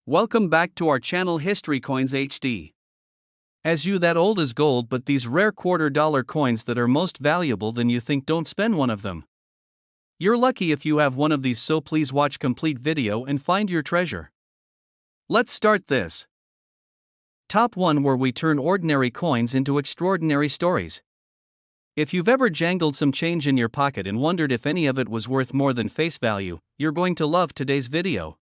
Welcome back to our channel History Coins HD. As you that old is gold, but these rare $quarter coins that are most valuable than you think, don't spend one of them. You're lucky if you have one of these, so please watch complete video and find your treasure. Let's start this. Top 1, where we turn ordinary coins into extraordinary stories. If you've ever jangled some change in your pocket and wondered if any of it was worth more than face value, you're going to love today's video.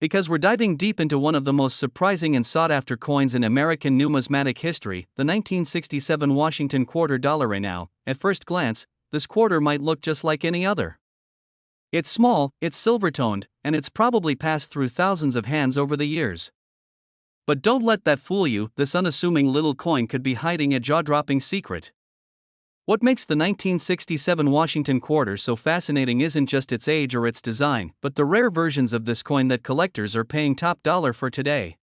Because we're diving deep into one of the most surprising and sought-after coins in American numismatic history, the 1967 Washington quarter dollar. Now, at first glance, this quarter might look just like any other. It's small, it's silver-toned, and it's probably passed through thousands of hands over the years. But don't let that fool you. This unassuming little coin could be hiding a jaw-dropping secret. What makes the 1967 Washington quarter so fascinating isn't just its age or its design, but the rare versions of this coin that collectors are paying top dollar for today.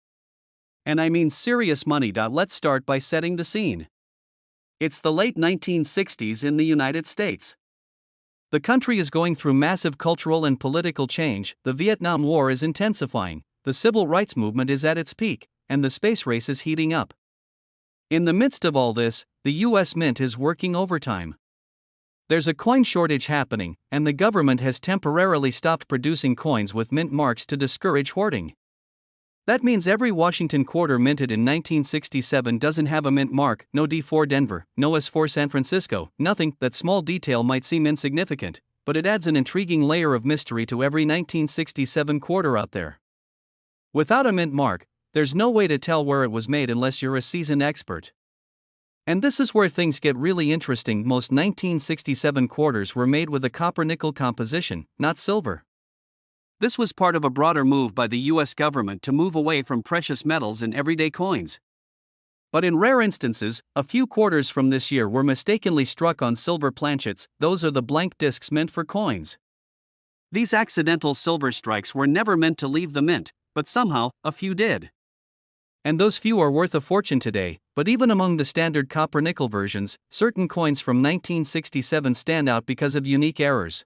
And I mean serious money. Let's start by setting the scene. It's the late 1960s in the United States. The country is going through massive cultural and political change. The Vietnam War is intensifying, the civil rights movement is at its peak, and the space race is heating up. In the midst of all this, the U.S. Mint is working overtime. There's a coin shortage happening, and the government has temporarily stopped producing coins with mint marks to discourage hoarding. That means every Washington quarter minted in 1967 doesn't have a mint mark, no D for Denver, no S for San Francisco, nothing. That small detail might seem insignificant, but it adds an intriguing layer of mystery to every 1967 quarter out there. Without a mint mark, there's no way to tell where it was made unless you're a seasoned expert. And this is where things get really interesting. Most 1967 quarters were made with a copper-nickel composition, not silver. This was part of a broader move by the U.S. government to move away from precious metals in everyday coins. But in rare instances, a few quarters from this year were mistakenly struck on silver planchets. Those are the blank discs meant for coins. These accidental silver strikes were never meant to leave the mint, but somehow, a few did. And those few are worth a fortune today. But even among the standard copper-nickel versions, certain coins from 1967 stand out because of unique errors.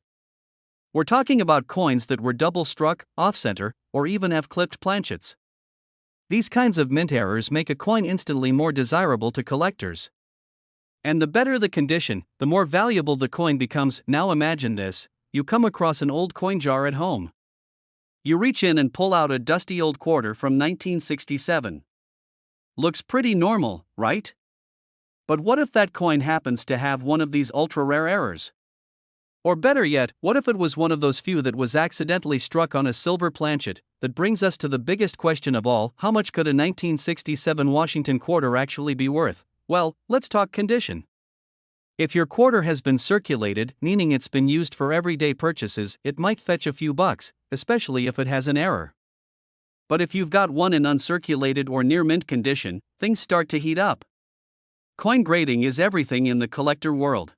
We're talking about coins that were double-struck, off-center, or even have clipped planchets. These kinds of mint errors make a coin instantly more desirable to collectors. And the better the condition, the more valuable the coin becomes. Now imagine this: you come across an old coin jar at home. You reach in and pull out a dusty old quarter from 1967. Looks pretty normal, right? But what if that coin happens to have one of these ultra-rare errors? Or better yet, what if it was one of those few that was accidentally struck on a silver planchet? That brings us to the biggest question of all: how much could a 1967 Washington quarter actually be worth? Well, let's talk condition. If your quarter has been circulated, meaning it's been used for everyday purchases, it might fetch a few bucks, especially if it has an error. But if you've got one in uncirculated or near mint condition, things start to heat up. Coin grading is everything in the collector world.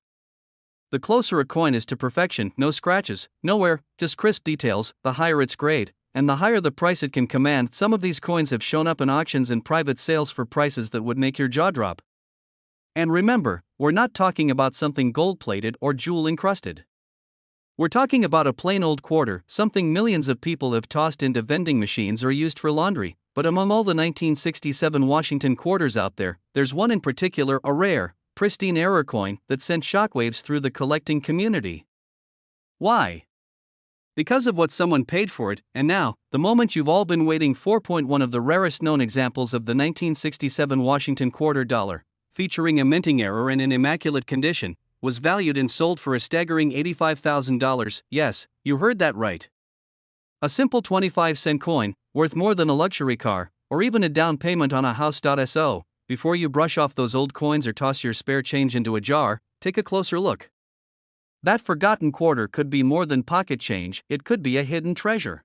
The closer a coin is to perfection, no scratches, no wear, just crisp details, the higher its grade, and the higher the price it can command. Some of these coins have shown up in auctions and private sales for prices that would make your jaw drop. And remember, we're not talking about something gold-plated or jewel-encrusted. We're talking about a plain old quarter, something millions of people have tossed into vending machines or used for laundry. But among all the 1967 Washington quarters out there, there's one in particular, a rare, pristine error coin that sent shockwaves through the collecting community. Why? Because of what someone paid for it. And now, the moment you've all been waiting for. One of the rarest known examples of the 1967 Washington quarter dollar, featuring a minting error in an immaculate condition, was valued and sold for a staggering $85,000. Yes, you heard that right. A simple 25-cent coin, worth more than a luxury car, or even a down payment on a house. So, before you brush off those old coins or toss your spare change into a jar, take a closer look. That forgotten quarter could be more than pocket change, it could be a hidden treasure.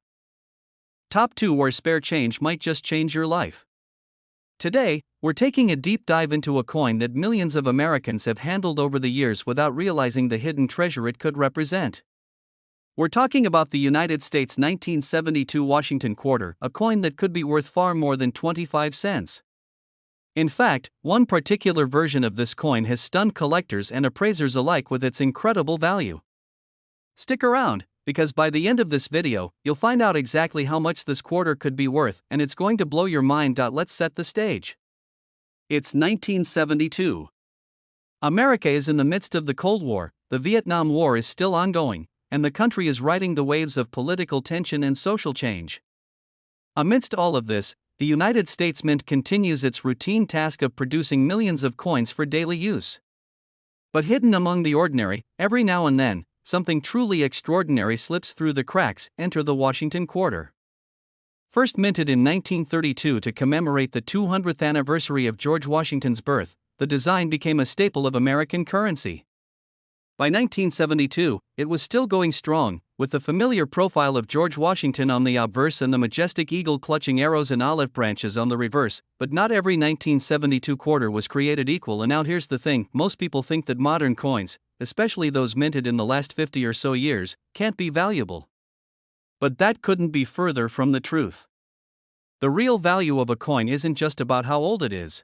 Top 2, where spare change might just change your life. Today, we're taking a deep dive into a coin that millions of Americans have handled over the years without realizing the hidden treasure it could represent. We're talking about the United States 1972 Washington quarter, a coin that could be worth far more than 25 cents. In fact, one particular version of this coin has stunned collectors and appraisers alike with its incredible value. Stick around, because by the end of this video, you'll find out exactly how much this quarter could be worth, and it's going to blow your mind. Let's set the stage. It's 1972. America is in the midst of the Cold War, the Vietnam War is still ongoing, and the country is riding the waves of political tension and social change. Amidst all of this, the United States Mint continues its routine task of producing millions of coins for daily use. But hidden among the ordinary, every now and then, something truly extraordinary slips through the cracks. Enter the Washington quarter. First minted in 1932 to commemorate the 200th anniversary of George Washington's birth, the design became a staple of American currency. By 1972, it was still going strong, with the familiar profile of George Washington on the obverse and the majestic eagle clutching arrows and olive branches on the reverse. But not every 1972 quarter was created equal, and now here's the thing: most people think that modern coins, especially those minted in the last 50 or so years, can't be valuable. But that couldn't be further from the truth. The real value of a coin isn't just about how old it is.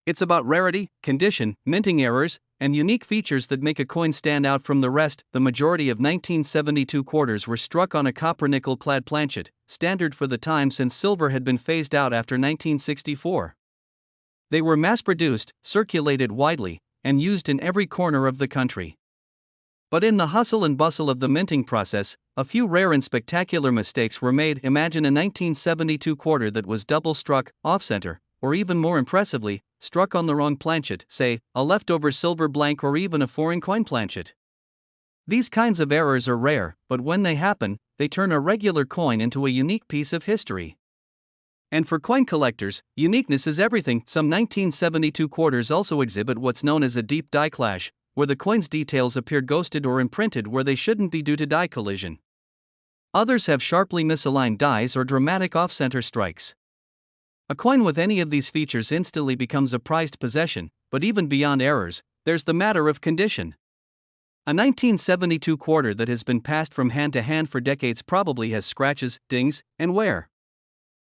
It's about rarity, condition, minting errors, and unique features that make a coin stand out from the rest. The majority of 1972 quarters were struck on a copper nickel-clad planchet, standard for the time since silver had been phased out after 1964. They were mass-produced, circulated widely, and used in every corner of the country. But in the hustle and bustle of the minting process, a few rare and spectacular mistakes were made. Imagine a 1972 quarter that was double-struck, off-center, or even more impressively, struck on the wrong planchet, say, a leftover silver blank or even a foreign coin planchet. These kinds of errors are rare, but when they happen, they turn a regular coin into a unique piece of history. And for coin collectors, uniqueness is everything. Some 1972 quarters also exhibit what's known as a deep die clash, where the coin's details appear ghosted or imprinted where they shouldn't be due to die collision. Others have sharply misaligned dies or dramatic off-center strikes. A coin with any of these features instantly becomes a prized possession, but even beyond errors, there's the matter of condition. A 1972 quarter that has been passed from hand to hand for decades probably has scratches, dings, and wear.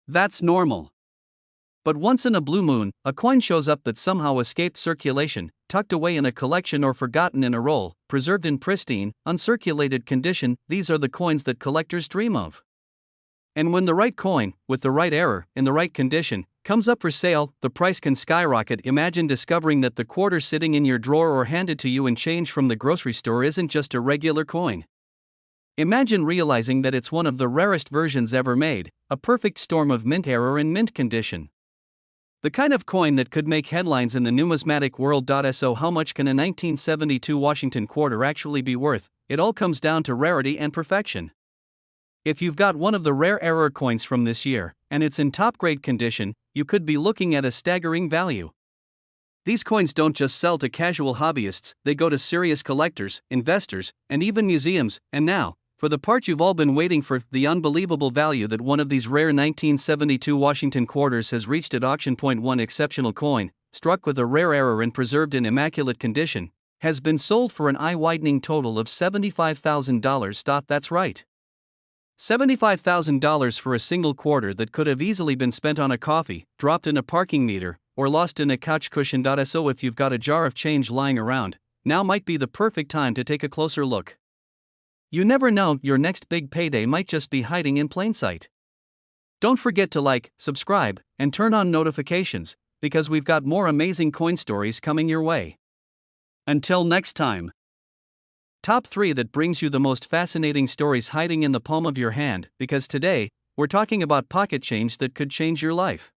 That's normal. But once in a blue moon, a coin shows up that somehow escaped circulation, tucked away in a collection or forgotten in a roll, preserved in pristine, uncirculated condition. These are the coins that collectors dream of. And when the right coin, with the right error, in the right condition, comes up for sale, the price can skyrocket. Imagine discovering that the quarter sitting in your drawer or handed to you in change from the grocery store isn't just a regular coin. Imagine realizing that it's one of the rarest versions ever made, a perfect storm of mint error and mint condition. The kind of coin that could make headlines in the numismatic world. So how much can a 1972 Washington quarter actually be worth? It all comes down to rarity and perfection. If you've got one of the rare error coins from this year, and it's in top-grade condition, you could be looking at a staggering value. These coins don't just sell to casual hobbyists, they go to serious collectors, investors, and even museums. And now, for the part you've all been waiting for, the unbelievable value that one of these rare 1972 Washington quarters has reached at auction. One exceptional coin, struck with a rare error and preserved in immaculate condition, has been sold for an eye-widening total of $75,000. That's right. $75,000 for a single quarter that could have easily been spent on a coffee, dropped in a parking meter, or lost in a couch cushion. So if you've got a jar of change lying around, now might be the perfect time to take a closer look. You never know, your next big payday might just be hiding in plain sight. Don't forget to like, subscribe, and turn on notifications, because we've got more amazing coin stories coming your way. Until next time. Top 3 that brings you the most fascinating stories hiding in the palm of your hand, because today, we're talking about pocket change that could change your life.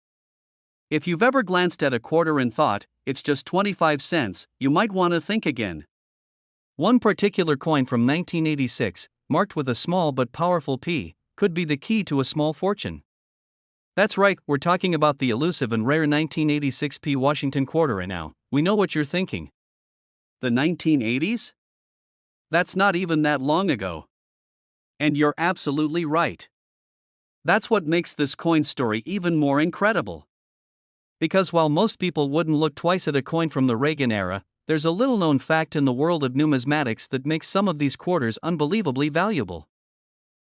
If you've ever glanced at a quarter and thought, it's just 25 cents, you might want to think again. One particular coin from 1986, marked with a small but powerful P, could be the key to a small fortune. That's right, we're talking about the elusive and rare 1986 P Washington quarter. And now, we know what you're thinking. The 1980s? That's not even that long ago. And you're absolutely right. That's what makes this coin story even more incredible. Because while most people wouldn't look twice at a coin from the Reagan era, there's a little-known fact in the world of numismatics that makes some of these quarters unbelievably valuable.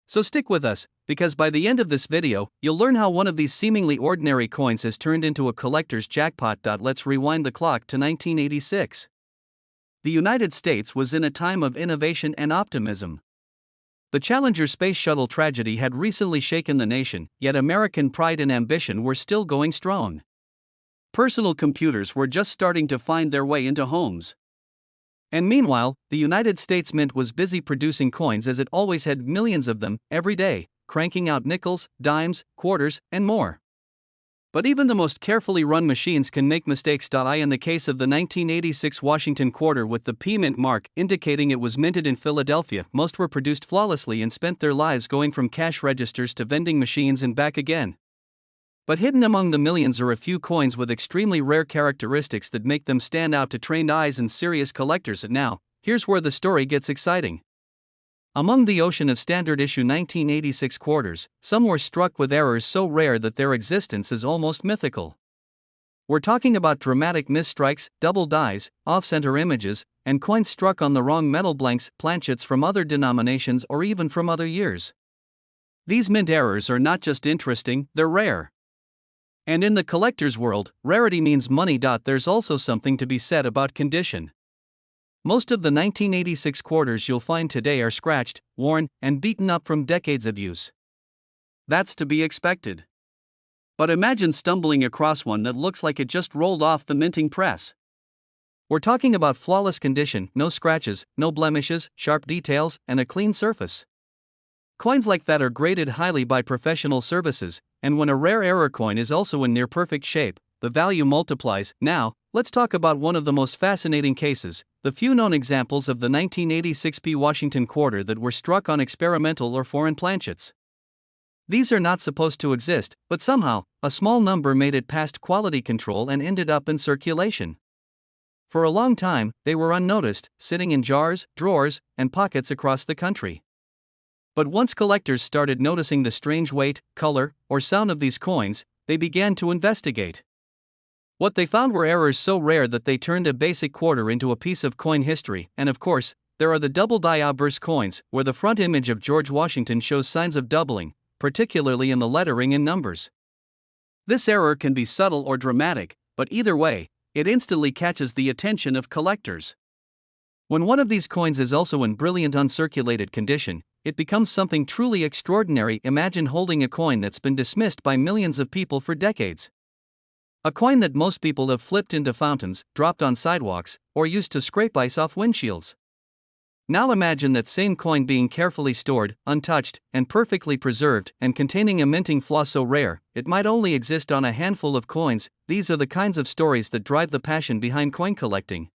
So stick with us, because by the end of this video, you'll learn how one of these seemingly ordinary coins has turned into a collector's jackpot. Let's rewind the clock to 1986. The United States was in a time of innovation and optimism. The Challenger space shuttle tragedy had recently shaken the nation, yet American pride and ambition were still going strong. Personal computers were just starting to find their way into homes. And meanwhile, the United States Mint was busy producing coins as it always had, millions of them, every day, cranking out nickels, dimes, quarters, and more. But even the most carefully run machines can make mistakes. In the case of the 1986 Washington quarter with the P Mint mark indicating it was minted in Philadelphia, most were produced flawlessly and spent their lives going from cash registers to vending machines and back again. But hidden among the millions are a few coins with extremely rare characteristics that make them stand out to trained eyes and serious collectors. And now, here's where the story gets exciting. Among the ocean of standard issue 1986 quarters, some were struck with errors so rare that their existence is almost mythical. We're talking about dramatic misstrikes, double dies, off-center images, and coins struck on the wrong metal blanks, planchets from other denominations or even from other years. These mint errors are not just interesting, they're rare. And in the collector's world, rarity means money. There's also something to be said about condition. Most of the 1986 quarters you'll find today are scratched, worn, and beaten up from decades of use. That's to be expected. But imagine stumbling across one that looks like it just rolled off the minting press. We're talking about flawless condition, no scratches, no blemishes, sharp details, and a clean surface. Coins like that are graded highly by professional services, and when a rare error coin is also in near perfect shape, the value multiplies. Now, let's talk about one of the most fascinating cases, the few known examples of the 1986 P Washington quarter that were struck on experimental or foreign planchets. These are not supposed to exist, but somehow, a small number made it past quality control and ended up in circulation. For a long time, they were unnoticed, sitting in jars, drawers, and pockets across the country. But once collectors started noticing the strange weight, color, or sound of these coins, they began to investigate. What they found were errors so rare that they turned a basic quarter into a piece of coin history. And of course, there are the double die obverse coins, where the front image of George Washington shows signs of doubling, particularly in the lettering and numbers. This error can be subtle or dramatic, but either way, it instantly catches the attention of collectors. When one of these coins is also in brilliant uncirculated condition, it becomes something truly extraordinary. Imagine holding a coin that's been dismissed by millions of people for decades. A coin that most people have flipped into fountains, dropped on sidewalks, or used to scrape ice off windshields. Now imagine that same coin being carefully stored, untouched, and perfectly preserved, and containing a minting flaw so rare, it might only exist on a handful of coins. These are the kinds of stories that drive the passion behind coin collecting.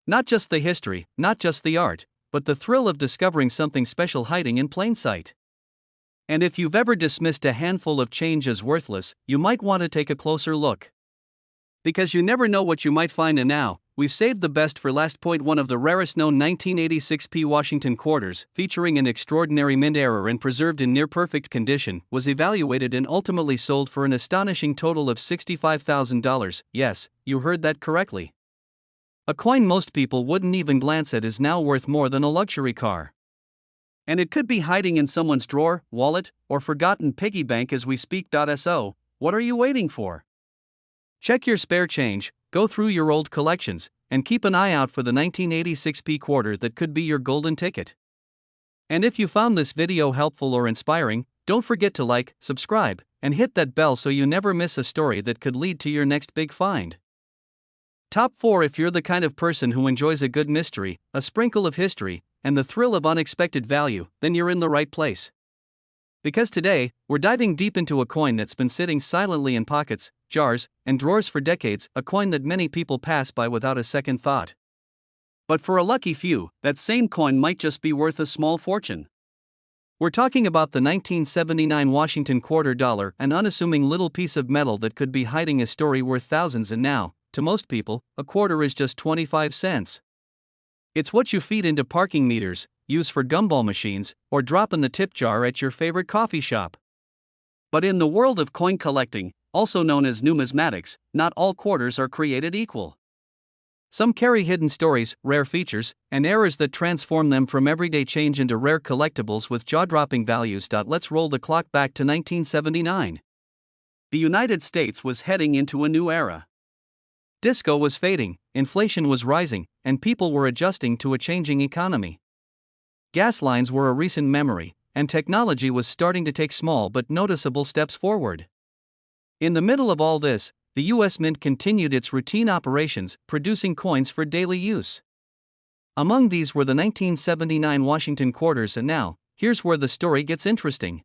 Not just the history, not just the art, but the thrill of discovering something special hiding in plain sight. And if you've ever dismissed a handful of change as worthless, you might want to take a closer look. Because you never know what you might find. And now, we've saved the best for last. One of the rarest known 1986 P Washington quarters, featuring an extraordinary mint error and preserved in near perfect condition, was evaluated and ultimately sold for an astonishing total of $65,000. Yes, you heard that correctly. A coin most people wouldn't even glance at is now worth more than a luxury car. And it could be hiding in someone's drawer, wallet, or forgotten piggy bank as we speak. So, what are you waiting for? Check your spare change, go through your old collections, and keep an eye out for the 1986 P quarter that could be your golden ticket. And if you found this video helpful or inspiring, don't forget to like, subscribe, and hit that bell so you never miss a story that could lead to your next big find. Top 4. If you're the kind of person who enjoys a good mystery, a sprinkle of history, and the thrill of unexpected value, then you're in the right place. Because today, we're diving deep into a coin that's been sitting silently in pockets, jars, and drawers for decades, a coin that many people pass by without a second thought. But for a lucky few, that same coin might just be worth a small fortune. We're talking about the 1979 Washington quarter dollar, an unassuming little piece of metal that could be hiding a story worth thousands. And now, to most people, a quarter is just 25 cents. It's what you feed into parking meters, use for gumball machines, or drop in the tip jar at your favorite coffee shop. But in the world of coin collecting, also known as numismatics, not all quarters are created equal. Some carry hidden stories, rare features, and errors that transform them from everyday change into rare collectibles with jaw-dropping values. Let's roll the clock back to 1979. The United States was heading into a new era. Disco was fading, inflation was rising, and people were adjusting to a changing economy. gas lines were a recent memory, and technology was starting to take small but noticeable steps forward. In the middle of all this, the U.S. Mint continued its routine operations, producing coins for daily use. Among these were the 1979 Washington quarters, and now, here's where the story gets interesting.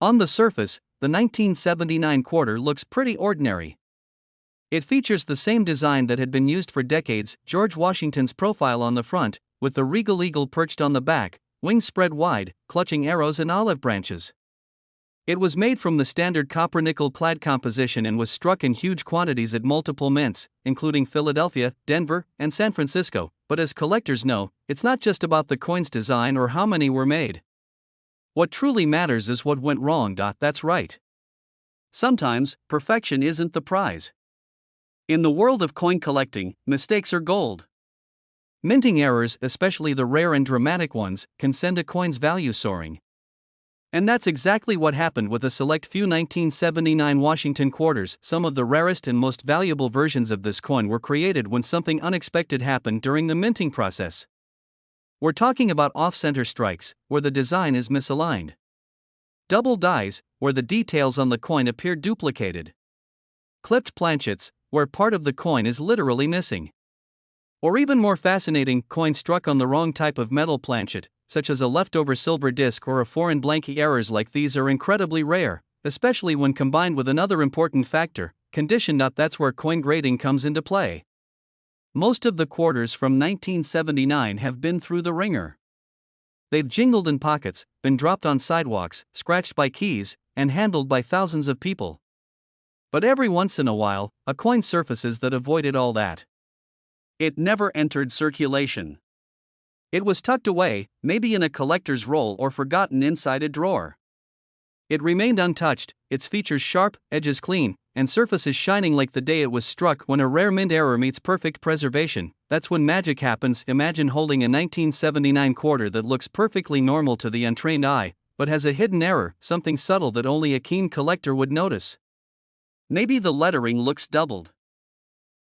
On the surface, the 1979 quarter looks pretty ordinary. It features the same design that had been used for decades, George Washington's profile on the front, with the regal eagle perched on the back, wings spread wide, clutching arrows and olive branches. It was made from the standard copper-nickel clad composition and was struck in huge quantities at multiple mints, including Philadelphia, Denver, and San Francisco. But as collectors know, it's not just about the coin's design or how many were made. What truly matters is what went wrong. That's right. Sometimes, perfection isn't the prize. In the world of coin collecting, mistakes are gold. Minting errors, especially the rare and dramatic ones, can send a coin's value soaring. And that's exactly what happened with a select few 1979 Washington quarters. Some of the rarest and most valuable versions of this coin were created when something unexpected happened during the minting process. We're talking about off-center strikes, where the design is misaligned. Double dies, where the details on the coin appear duplicated. Clipped planchets, where part of the coin is literally missing. Or even more fascinating, coins struck on the wrong type of metal planchet, such as a leftover silver disc or a foreign blank. Errors like these are incredibly rare, especially when combined with another important factor, condition. That's where coin grading comes into play. Most of the quarters from 1979 have been through the ringer. They've jingled in pockets, been dropped on sidewalks, scratched by keys, and handled by thousands of people. But every once in a while, a coin surfaces that avoided all that. It never entered circulation. It was tucked away, maybe in a collector's roll or forgotten inside a drawer. It remained untouched, its features sharp, edges clean, and surfaces shining like the day it was struck. When a rare mint error meets perfect preservation, that's when magic happens. Imagine holding a 1979 quarter that looks perfectly normal to the untrained eye, but has a hidden error, something subtle that only a keen collector would notice. Maybe the lettering looks doubled.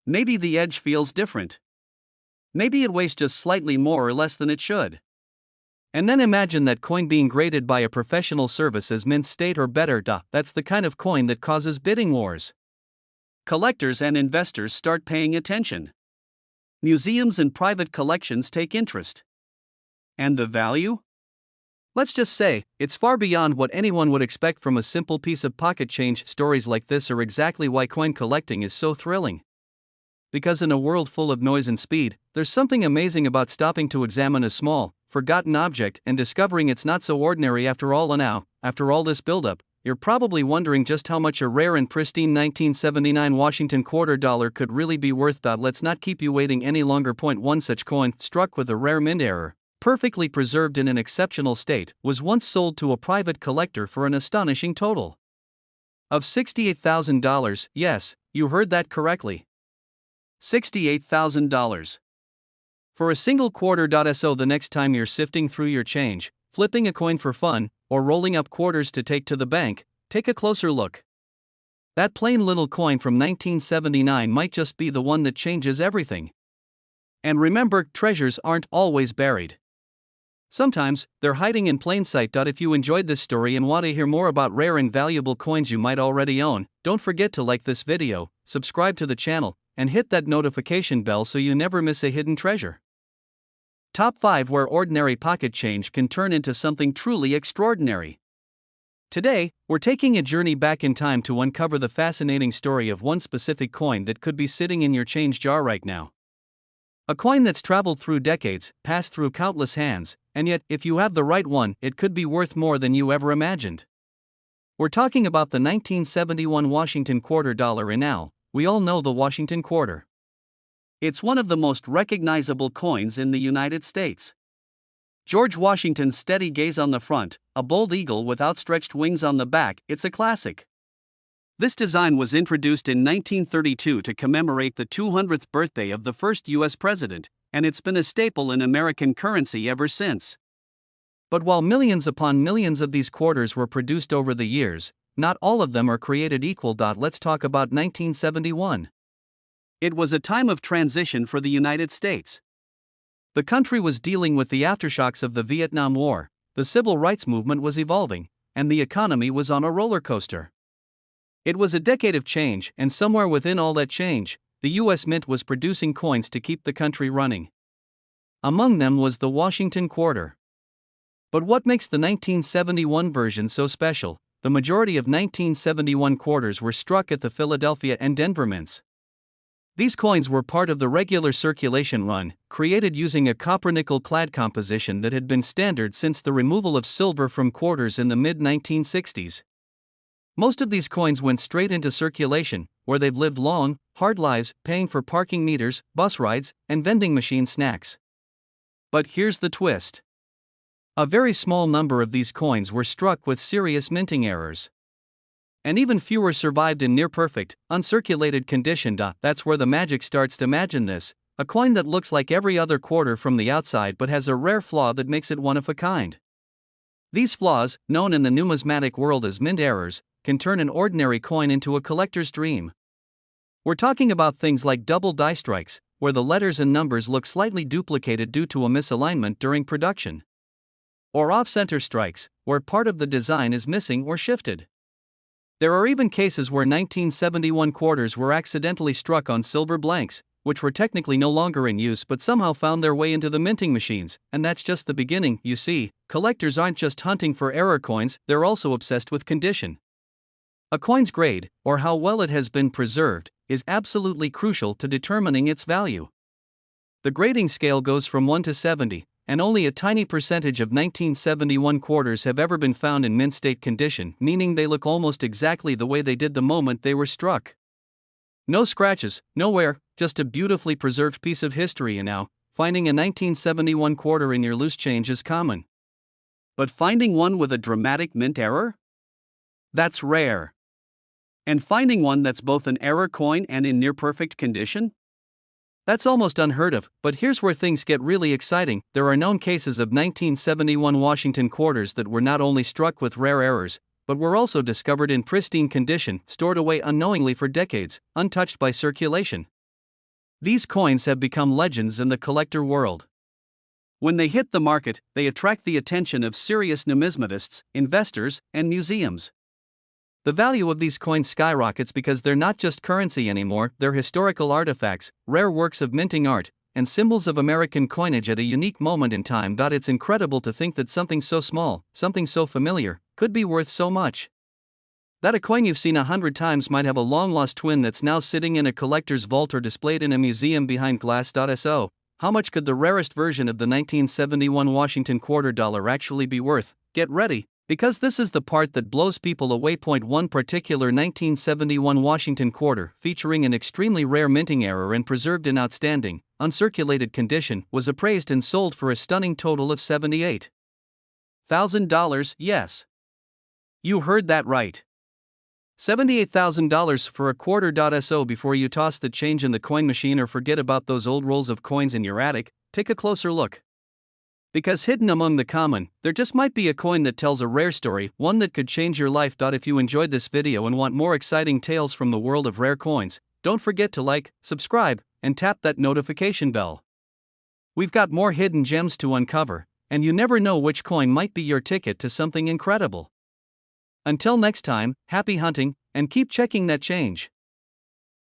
Maybe the edge feels different. Maybe it weighs just slightly more or less than it should. And then imagine that coin being graded by a professional service as mint state or better. That's the kind of coin that causes bidding wars. Collectors and investors start paying attention. Museums and private collections take interest. And the value? Let's just say, it's far beyond what anyone would expect from a simple piece of pocket change. Stories like this are exactly why coin collecting is so thrilling. Because in a world full of noise and speed, there's something amazing about stopping to examine a small, forgotten object and discovering it's not so ordinary after all. And now, after all this buildup, you're probably wondering just how much a rare and pristine 1979 Washington quarter dollar could really be worth. Let's not keep you waiting any longer. Point 1. Such coin, struck with a rare mint error, perfectly preserved in an exceptional state, was once sold to a private collector for an astonishing total of $68,000. Yes, you heard that correctly. $68,000. For a single quarter. So the next time you're sifting through your change, flipping a coin for fun, or rolling up quarters to take to the bank, take a closer look. That plain little coin from 1979 might just be the one that changes everything. And remember, treasures aren't always buried. Sometimes, they're hiding in plain sight. If you enjoyed this story and want to hear more about rare and valuable coins you might already own, don't forget to like this video, subscribe to the channel, and hit that notification bell so you never miss a hidden treasure. Top 5 Where Ordinary Pocket Change Can Turn Into Something Truly Extraordinary. Today, we're taking a journey back in time to uncover the fascinating story of one specific coin that could be sitting in your change jar right now. A coin that's traveled through decades, passed through countless hands, and yet, if you have the right one, it could be worth more than you ever imagined. We're talking about the 1971 Washington quarter dollar. And now, we all know the Washington quarter. It's one of the most recognizable coins in the United States. George Washington's steady gaze on the front, a bold eagle with outstretched wings on the back, it's a classic. This design was introduced in 1932 to commemorate the 200th birthday of the first U.S. president, and it's been a staple in American currency ever since. But while millions upon millions of these quarters were produced over the years, not all of them are created equal. Let's talk about 1971. It was a time of transition for the United States. The country was dealing with the aftershocks of the Vietnam War, the civil rights movement was evolving, and the economy was on a roller coaster. It was a decade of change, and somewhere within all that change, the U.S. Mint was producing coins to keep the country running. Among them was the Washington quarter. But what makes the 1971 version so special? The majority of 1971 quarters were struck at the Philadelphia and Denver mints. These coins were part of the regular circulation run, created using a copper-nickel clad composition that had been standard since the removal of silver from quarters in the mid-1960s. Most of these coins went straight into circulation, where they've lived long, hard lives, paying for parking meters, bus rides, and vending machine snacks. But here's the twist. A very small number of these coins were struck with serious minting errors. And even fewer survived in near-perfect, uncirculated condition. That's where the magic starts. To imagine this, a coin that looks like every other quarter from the outside but has a rare flaw that makes it one of a kind. These flaws, known in the numismatic world as mint errors, can turn an ordinary coin into a collector's dream. We're talking about things like double die strikes, where the letters and numbers look slightly duplicated due to a misalignment during production. Or off-center strikes, where part of the design is missing or shifted. There are even cases where 1971 quarters were accidentally struck on silver blanks, which were technically no longer in use but somehow found their way into the minting machines, and that's just the beginning. You see, collectors aren't just hunting for error coins, they're also obsessed with condition. A coin's grade, or how well it has been preserved, is absolutely crucial to determining its value. The grading scale goes from 1 to 70, and only a tiny percentage of 1971 quarters have ever been found in mint state condition, meaning they look almost exactly the way they did the moment they were struck. No scratches, no wear, just a beautifully preserved piece of history. And now, finding a 1971 quarter in your loose change is common. But finding one with a dramatic mint error? That's rare. And finding one that's both an error coin and in near-perfect condition? That's almost unheard of, but here's where things get really exciting. There are known cases of 1971 Washington quarters that were not only struck with rare errors, but were also discovered in pristine condition, stored away unknowingly for decades, untouched by circulation. These coins have become legends in the collector world. When they hit the market, they attract the attention of serious numismatists, investors, and museums. The value of these coins skyrockets because they're not just currency anymore, they're historical artifacts, rare works of minting art, and symbols of American coinage at a unique moment in time. It's incredible to think that something so small, something so familiar, could be worth so much. That a coin you've seen 100 times might have a long-lost twin that's now sitting in a collector's vault or displayed in a museum behind glass. So, how much could the rarest version of the 1971 Washington quarter dollar actually be worth? Get ready, because this is the part that blows people away. One particular 1971 Washington quarter, featuring an extremely rare minting error and preserved in outstanding, uncirculated condition, was appraised and sold for a stunning total of $78,000. Yes. You heard that right. $78,000 for a quarter. So before you toss the change in the coin machine or forget about those old rolls of coins in your attic, take a closer look. Because hidden among the common, there just might be a coin that tells a rare story, one that could change your life. If you enjoyed this video and want more exciting tales from the world of rare coins, don't forget to like, subscribe, and tap that notification bell. We've got more hidden gems to uncover, and you never know which coin might be your ticket to something incredible. Until next time, happy hunting, and keep checking that change.